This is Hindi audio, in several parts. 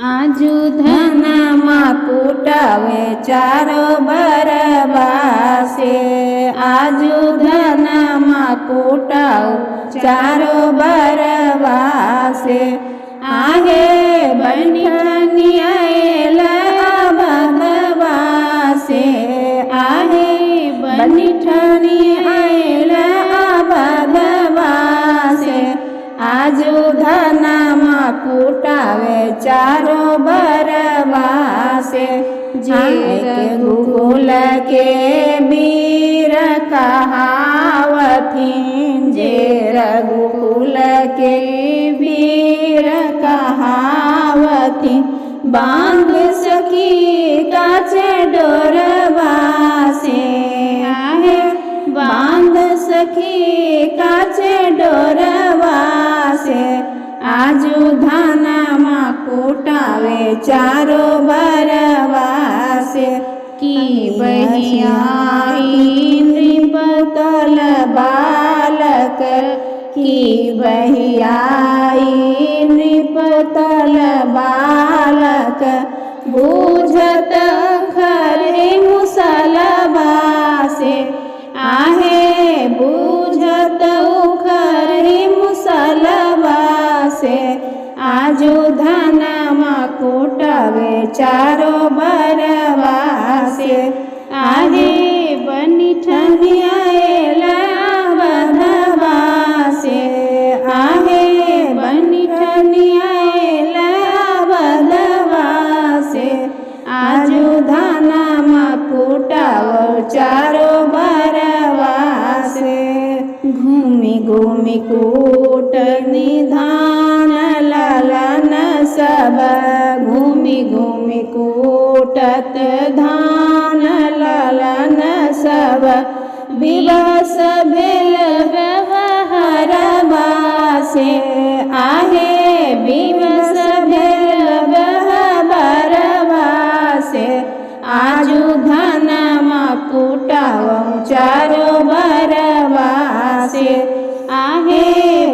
आजू धनमा कूटावे चारो बरबासे। आजू धनमा कूटाव चारो बरबासे। आहे बंठनी आएला भगवासे। आहे बंठनी आएला भगवासे। आजू धनमा कूटावे चारो बरबासे। जे रघुकुल के वीर कहावथिन। जे रघुकुल के वीर कहावथिन। बांध सखी काचे डोरवासे। आहे बांध सखी काचे डोरवासे। आजू धनमा कूटावे चारो बरबासे। की बहियाई नृपतल बालक। की बहियाई नृपतल बालक। बूझत खरे मुसलबासे। आहे बूझत खरे मुसलबासे। आजू धनमा कूटावे चारो बरबासे। आहे बनिठनी आएला बधवासे। आहे बनिठनी आएला बधवासे। आजू धनमा कूटाव चारो बरबासे। घूमि घूमि कूट निधान ललन सब। घूमि घूमि कूटत धान ललन सब। विवश भेल बरबासे। आहे विवश भेल बरबासे। आजू धनमा कूटाव चारो बरबासे। आहे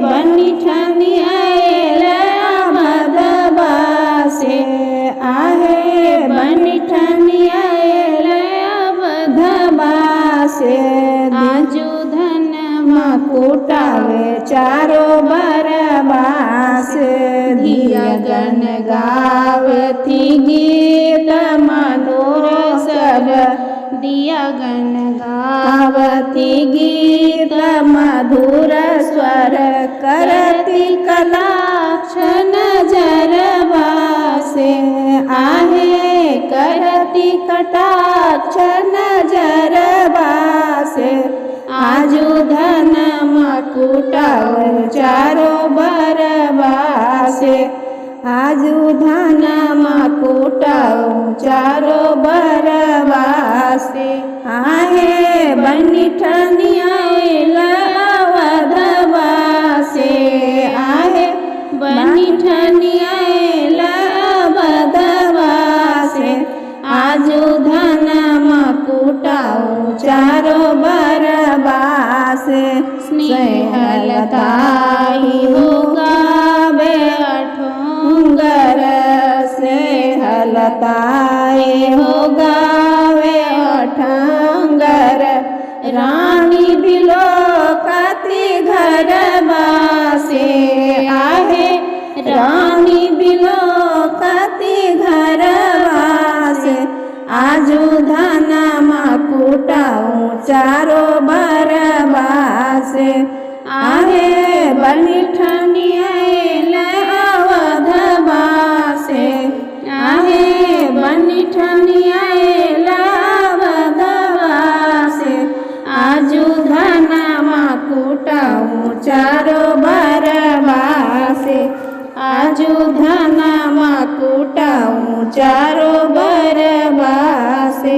बनिठनी आएला बधवासे। आहे बनिठनी आएला बधवासे। आजू धनमा कूटावे चारो बरबासे। धिया गण गावती गीत मधुर सब। दिया गण गावती गीत मधुर स्वर। करती कलाक्षण जरवासे। आहे करती कटाक्षण जरवासे। आजू धनमा कूटाव चारो बरबासे। आजू धनमा कूटाव चारो बरबासे। आहे बनिठनी आएला बधवासे। आहे बनिठनी आएला बधवासे। आजू धनमा कूटाव चारो बरबासे। स्नेहलताई हो गावे अठोंगर। स्नेहलताई हो गावे अठोंगर। रानी बिलोकती घरवासे। आहे रानी बिलोकती घरवासे। आजू धनमा कूटाव चारो बरबासे। आहे बनिठनी आएला बधवासे। आहे बनिठनी आएला बधवासे। आजू धनमा कूटाव चारो बरबासे। आजू धनमा कूटाव चारो बरबासे।